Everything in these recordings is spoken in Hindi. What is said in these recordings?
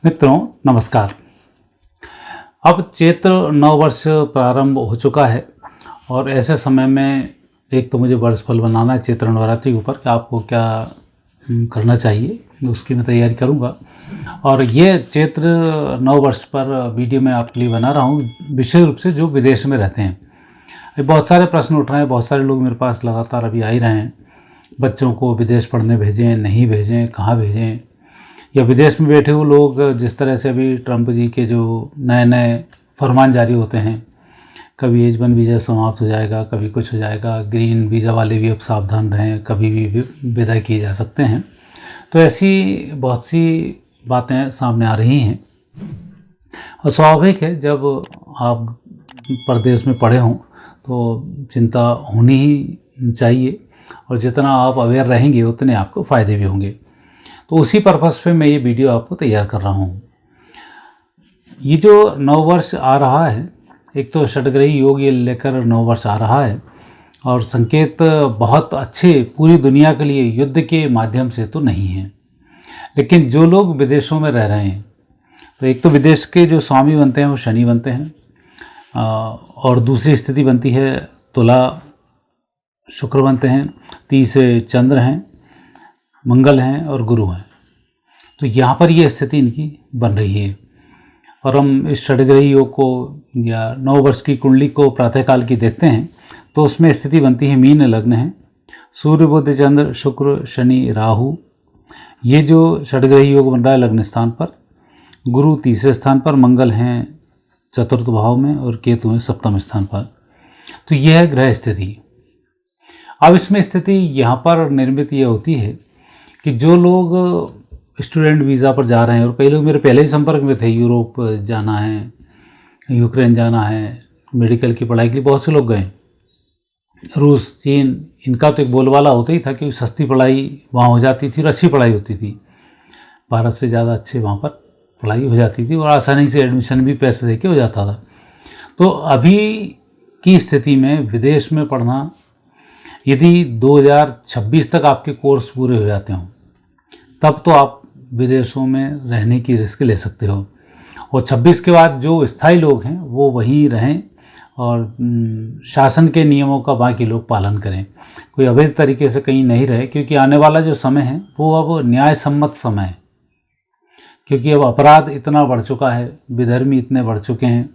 मित्रों नमस्कार। अब चैत्र नववर्ष प्रारंभ हो चुका है और ऐसे समय में एक तो मुझे वर्षफल बनाना है चैत्र नवरात्रि के ऊपर कि आपको क्या करना चाहिए, उसकी मैं तैयारी करूंगा। और ये चैत्र नववर्ष पर वीडियो मैं आपके लिए बना रहा हूँ, विशेष रूप से जो विदेश में रहते हैं। बहुत सारे प्रश्न उठ रहे हैं, बहुत सारे लोग मेरे पास लगातार अभी आ ही रहे हैं। बच्चों को विदेश पढ़ने भेजें, नहीं भेजें, कहाँ भेजें, या विदेश में बैठे हुए लोग जिस तरह से अभी ट्रंप जी के जो नए नए फरमान जारी होते हैं, कभी H1 वीज़ा समाप्त हो जाएगा, कभी कुछ हो जाएगा, ग्रीन वीज़ा वाले भी अब सावधान रहें, कभी भी विदा किए जा सकते हैं। तो ऐसी बहुत सी बातें सामने आ रही हैं और स्वाभाविक है, जब आप परदेश में पढ़े हों तो चिंता होनी ही चाहिए और जितना आप अवेयर रहेंगे उतने आपको फ़ायदे भी होंगे। तो उसी पर्पस पे मैं ये वीडियो आपको तैयार कर रहा हूँ। ये जो नववर्ष आ रहा है, एक तो षटग्रही योग ये लेकर नववर्ष आ रहा है और संकेत बहुत अच्छे पूरी दुनिया के लिए युद्ध के माध्यम से तो नहीं है, लेकिन जो लोग विदेशों में रह रहे हैं तो एक तो विदेश के जो स्वामी बनते हैं वो शनि बनते हैं और दूसरी स्थिति बनती है तुला शुक्र बनते हैं, तीसरे चंद्र हैं, मंगल हैं और गुरु हैं। तो यहाँ पर ये स्थिति इनकी बन रही है और हम इस षटग्रही योग को या नववर्ष की कुंडली को प्रातःकाल की देखते हैं तो उसमें स्थिति बनती है मीन लग्न है, सूर्य बुध चंद्र शुक्र शनि राहु, ये जो षटग्रही योग बन रहा है लग्न स्थान पर, गुरु तीसरे स्थान पर, मंगल हैं चतुर्थ भाव में और केतु हैं सप्तम स्थान पर। तो यह है ग्रह स्थिति। अब इसमें स्थिति यहाँ पर निर्मित ये होती है कि जो लोग स्टूडेंट वीज़ा पर जा रहे हैं, और कई लोग मेरे पहले ही संपर्क में थे, यूरोप जाना है, यूक्रेन जाना है, मेडिकल की पढ़ाई के लिए बहुत से लोग गए, रूस चीन, इनका तो एक बोलबाला होता ही था कि सस्ती पढ़ाई वहाँ हो जाती थी और अच्छी पढ़ाई होती थी, भारत से ज़्यादा अच्छे वहाँ पर पढ़ाई हो जाती थी और आसानी से एडमिशन भी पैसे दे के हो जाता था। तो अभी की स्थिति में विदेश में पढ़ना, यदि 2026 तक आपके कोर्स पूरे हो जाते हों तब तो आप विदेशों में रहने की रिस्क ले सकते हो, और 26 के बाद जो स्थायी लोग हैं वो वहीं रहें और शासन के नियमों का बाकी लोग पालन करें, कोई अवैध तरीके से कहीं नहीं रहे, क्योंकि आने वाला जो समय है वो अब न्याय सम्मत समय है। क्योंकि अब अपराध इतना बढ़ चुका है, विधर्मी इतने बढ़ चुके हैं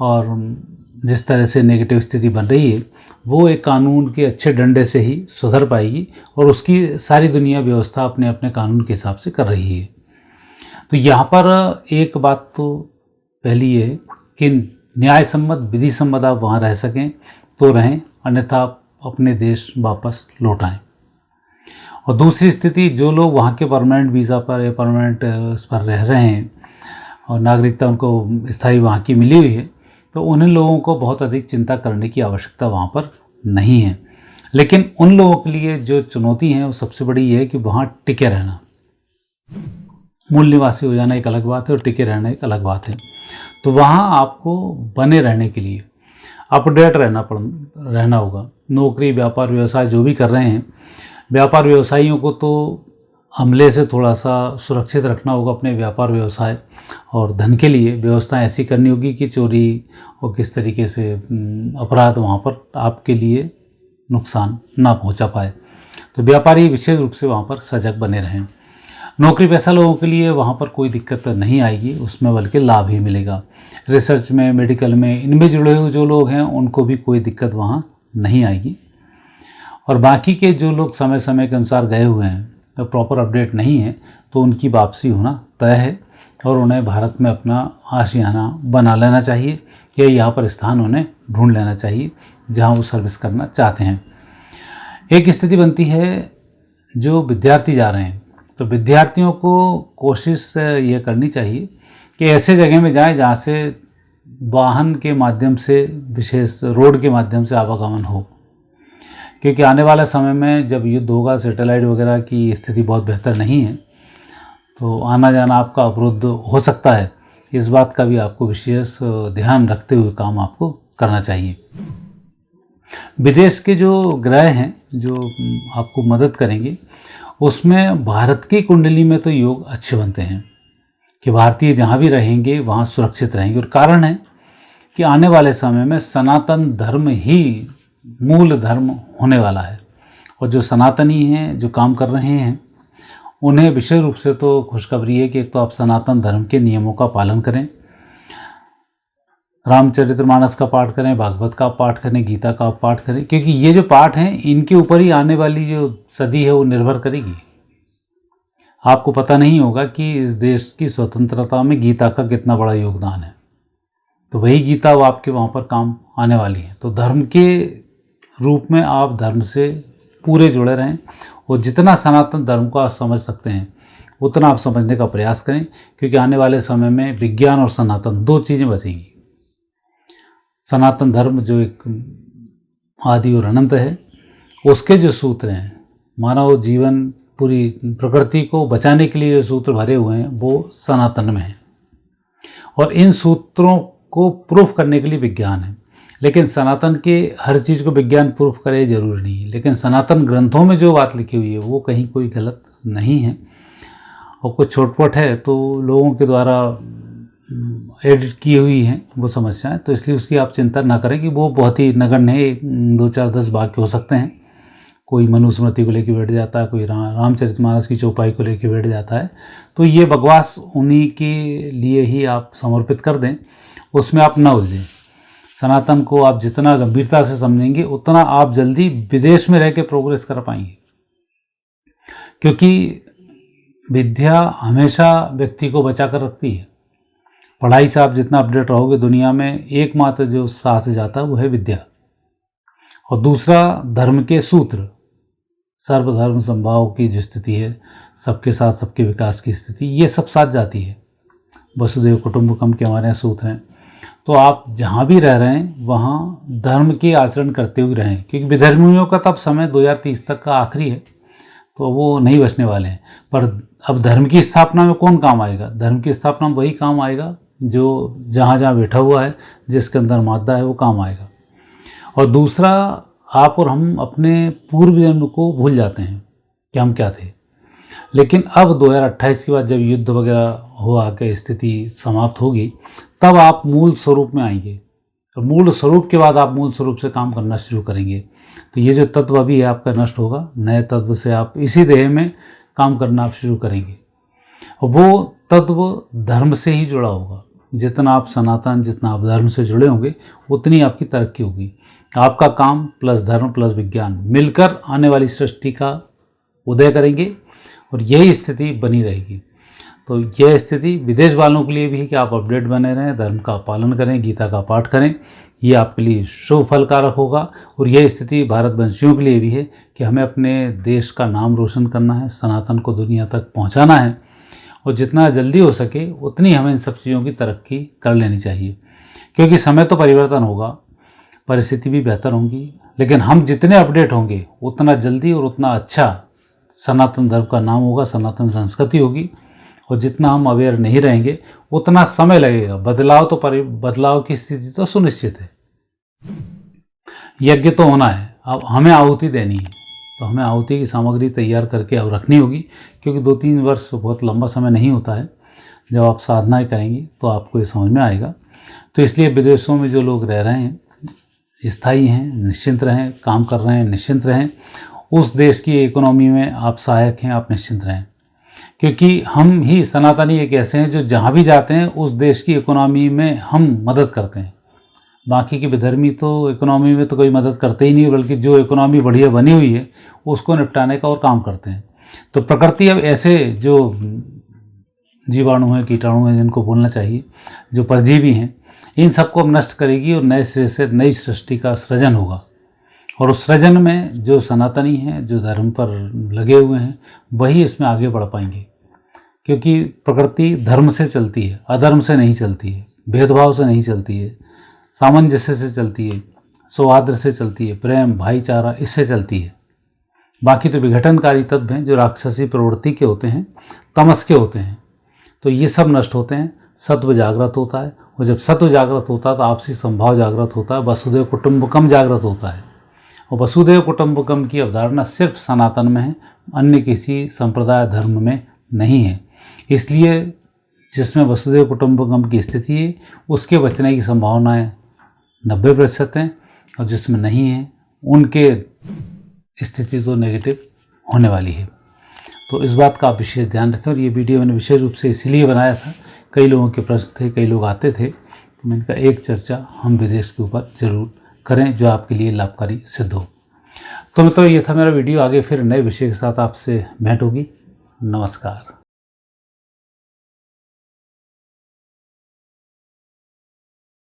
और जिस तरह से नेगेटिव स्थिति बन रही है वो एक कानून के अच्छे डंडे से ही सुधर पाएगी और उसकी सारी दुनिया व्यवस्था अपने अपने कानून के हिसाब से कर रही है। तो यहाँ पर एक बात तो पहली है कि न्याय सम्मत विधि सम्मत आप वहाँ रह सकें तो रहें, अन्यथा आप अपने देश वापस लौट आएँ। और दूसरी स्थिति, जो लोग वहाँ के परमानेंट वीज़ा पर या परमानेंट उस पर रह रहे हैं और नागरिकता उनको स्थायी वहाँ की मिली हुई है, तो उन लोगों को बहुत अधिक चिंता करने की आवश्यकता वहाँ पर नहीं है। लेकिन उन लोगों के लिए जो चुनौती है वो सबसे बड़ी ये है कि वहाँ टिके रहना, मूल निवासी हो जाना एक अलग बात है और टिके रहना एक अलग बात है। तो वहाँ आपको बने रहने के लिए अपडेट रहना होगा। नौकरी व्यापार व्यवसाय जो भी कर रहे हैं, व्यापार व्यवसायियों को तो हमले से थोड़ा सा सुरक्षित रखना होगा अपने व्यापार व्यवसाय, और धन के लिए व्यवस्था ऐसी करनी होगी कि चोरी और किस तरीके से अपराध वहाँ पर आपके लिए नुकसान ना पहुँचा पाए। तो व्यापारी विशेष रूप से वहाँ पर सजग बने रहें। नौकरी पेशा लोगों के लिए वहाँ पर कोई दिक्कत नहीं आएगी, उसमें बल्कि लाभ ही मिलेगा। रिसर्च में, मेडिकल में, इनमें जुड़े हुए जो लोग हैं उनको भी कोई दिक्कत वहाँ नहीं आएगी। और बाकी के जो लोग समय समय के अनुसार गए हुए हैं तो प्रॉपर अपडेट नहीं है, तो उनकी वापसी होना तय है और उन्हें भारत में अपना आशियाना बना लेना चाहिए या यहाँ पर स्थान उन्हें ढूंढ लेना चाहिए जहाँ वो सर्विस करना चाहते हैं। एक स्थिति बनती है जो विद्यार्थी जा रहे हैं, तो विद्यार्थियों को कोशिश ये करनी चाहिए कि ऐसे जगह में जाएं जहाँ से वाहन के माध्यम से, विशेष रोड के माध्यम से आवागमन हो, क्योंकि आने वाले समय में जब युद्ध होगा, सैटेलाइट वगैरह की स्थिति बहुत बेहतर नहीं है, तो आना जाना आपका अवरुद्ध हो सकता है। इस बात का भी आपको विशेष ध्यान रखते हुए काम आपको करना चाहिए। विदेश के जो ग्रह हैं जो आपको मदद करेंगे, उसमें भारत की कुंडली में तो योग अच्छे बनते हैं, कि भारतीय जहाँ भी रहेंगे वहाँ सुरक्षित रहेंगे। और कारण है कि आने वाले समय में सनातन धर्म ही मूल धर्म होने वाला है। और जो सनातनी हैं, जो काम कर रहे हैं, उन्हें विशेष रूप से तो खुशखबरी है कि एक तो आप सनातन धर्म के नियमों का पालन करें, रामचरितमानस का पाठ करें, भागवत का पाठ करें, गीता का पाठ करें, क्योंकि ये जो पाठ हैं इनके ऊपर ही आने वाली जो सदी है वो निर्भर करेगी। आपको पता नहीं होगा कि इस देश की स्वतंत्रता में गीता का कितना बड़ा योगदान है। तो वही गीता वो आपके वहाँ पर काम आने वाली है। तो धर्म के रूप में आप धर्म से पूरे जुड़े रहें और जितना सनातन धर्म को आप समझ सकते हैं उतना आप समझने का प्रयास करें, क्योंकि आने वाले समय में विज्ञान और सनातन दो चीज़ें बचेंगी। सनातन धर्म जो एक आदि और अनंत है, उसके जो सूत्र हैं, मानव जीवन पूरी प्रकृति को बचाने के लिए जो सूत्र भरे हुए हैं वो सनातन में हैं। और इन सूत्रों को प्रूफ करने के लिए विज्ञान है। लेकिन सनातन के हर चीज़ को विज्ञान प्रूफ करे जरूरी नहीं है, लेकिन सनातन ग्रंथों में जो बात लिखी हुई है वो कहीं कोई गलत नहीं है। और कुछ छोटपट है तो लोगों के द्वारा एडिट की हुई हैं वो समस्याएं, तो इसलिए उसकी आप चिंता ना करें कि वो बहुत ही नगण्य है। 2 4 10 वाक्य हो सकते हैं। कोई मनुस्मृति को लेकर बैठ जाता है, कोई रामचरितमानस की चौपाई को लेकर बैठ जाता है, तो ये बकवास उन्हीं के लिए ही आप समर्पित कर दें, उसमें आप न उलझें। सनातन को आप जितना गंभीरता से समझेंगे उतना आप जल्दी विदेश में रह के प्रोग्रेस कर पाएंगे, क्योंकि विद्या हमेशा व्यक्ति को बचा कर रखती है। पढ़ाई से आप जितना अपडेट रहोगे दुनिया में, एकमात्र जो साथ जाता है वो है विद्या। और दूसरा धर्म के सूत्र, सर्वधर्म समभाव की जो स्थिति है, सबके साथ सबके विकास की स्थिति, ये सब साथ जाती है। वसुधैव कुटुंबकम के हमारे यहाँ सूत्र हैं। तो आप जहाँ भी रह रहे हैं वहाँ धर्म के आचरण करते हुए रहें, क्योंकि विधर्मियों का तब समय 2030 तक का आखिरी है, तो वो नहीं बचने वाले हैं। पर अब धर्म की स्थापना में कौन काम आएगा? धर्म की स्थापना में वही काम आएगा जो जहाँ जहाँ बैठा हुआ है, जिसके अंदर मादा है, वो काम आएगा। और दूसरा, आप और हम अपने पूर्व जन्म को भूल जाते हैं कि हम क्या थे। लेकिन अब 2028 के बाद जब युद्ध वगैरह हो आके स्थिति समाप्त होगी, तब आप मूल स्वरूप में आएंगे। और मूल स्वरूप के बाद आप मूल स्वरूप से काम करना शुरू करेंगे। तो ये जो तत्व अभी है आपका नष्ट होगा, नए तत्व से आप इसी देह में काम करना आप शुरू करेंगे। और वो तत्व धर्म से ही जुड़ा होगा। जितना आप सनातन, जितना आप धर्म से जुड़े होंगे, उतनी आपकी तरक्की होगी। आपका काम प्लस धर्म प्लस विज्ञान मिलकर आने वाली सृष्टि का उदय करेंगे और यही स्थिति बनी रहेगी। तो यह स्थिति विदेश वालों के लिए भी है कि आप अपडेट बने रहें, धर्म का पालन करें, गीता का पाठ करें। ये आपके लिए शुभ फलकारक होगा। और यह स्थिति भारतवंशियों के लिए भी है कि हमें अपने देश का नाम रोशन करना है, सनातन को दुनिया तक पहुंचाना है। और जितना जल्दी हो सके उतनी हमें इन सब चीज़ों की तरक्की कर लेनी चाहिए, क्योंकि समय तो परिवर्तन होगा, परिस्थिति भी बेहतर होंगी, लेकिन हम जितने अपडेट होंगे उतना जल्दी और उतना अच्छा सनातन धर्म का नाम होगा, सनातन संस्कृति होगी। और जितना हम अवेयर नहीं रहेंगे उतना समय लगेगा। बदलाव की स्थिति तो सुनिश्चित है। यज्ञ तो होना है, अब हमें आहुति देनी है, तो हमें आहुति की सामग्री तैयार करके अब रखनी होगी, क्योंकि 2-3 वर्ष बहुत लंबा समय नहीं होता है। जब आप साधनाएं करेंगे तो आपको ये समझ में आएगा। तो इसलिए विदेशों में जो लोग रह रहे हैं, स्थायी हैं, निश्चिंत रहें, काम कर रहे हैं, निश्चिंत रहें। उस देश की इकोनॉमी में आप सहायक हैं, आप निश्चिंत रहें, क्योंकि हम ही सनातनी एक ऐसे हैं जो जहाँ भी जाते हैं उस देश की इकोनॉमी में हम मदद करते हैं। बाकी के विधर्मी तो इकोनॉमी में तो कोई मदद करते ही नहीं, बल्कि जो इकोनॉमी बढ़िया बनी हुई है उसको निपटाने का और काम करते हैं। तो प्रकृति अब ऐसे जो जीवाणु हैं, कीटाणु हैं, जिनको बोलना चाहिए, जो परजीवी हैं, इन सबको अब नष्ट करेगी और नए सिरे से नई सृष्टि का सृजन होगा। और उस सृजन में जो सनातनी हैं, जो धर्म पर लगे हुए हैं, वही इसमें आगे बढ़ पाएंगे, क्योंकि प्रकृति धर्म से चलती है, अधर्म से नहीं चलती है, भेदभाव से नहीं चलती है, सामंजस्य से चलती है, सौहार्द से चलती है, प्रेम भाईचारा इससे चलती है। बाकी तो विघटनकारी तत्व हैं जो राक्षसी प्रवृत्ति के होते हैं, तमस के होते हैं। तो ये सब नष्ट होते हैं, सत्व जागृत होता है। और जब सत्व जागृत होता है तो आपसी संभाव जागृत होता है, वसुधैव कुटुंबकम जागृत होता है। और वसुधैव कुटुंबकम की अवधारणा सिर्फ सनातन में है, अन्य किसी संप्रदाय धर्म में नहीं है। इसलिए जिसमें वसुधैव कुटुंबकम की स्थिति है उसके बचने की संभावनाएं 90% हैं, और जिसमें नहीं है उनके स्थिति तो नेगेटिव होने वाली है। तो इस बात का आप विशेष ध्यान रखें। और ये वीडियो मैंने विशेष रूप से इसलिए बनाया था, कई लोगों के प्रश्न थे, कई लोग आते थे, तो मैंने कहा एक चर्चा हम विदेश के ऊपर ज़रूर करें जो आपके लिए लाभकारी सिद्ध हो। तो ये था मेरा वीडियो। आगे फिर नए विषय के साथ आपसे भेंट होगी। नमस्कार।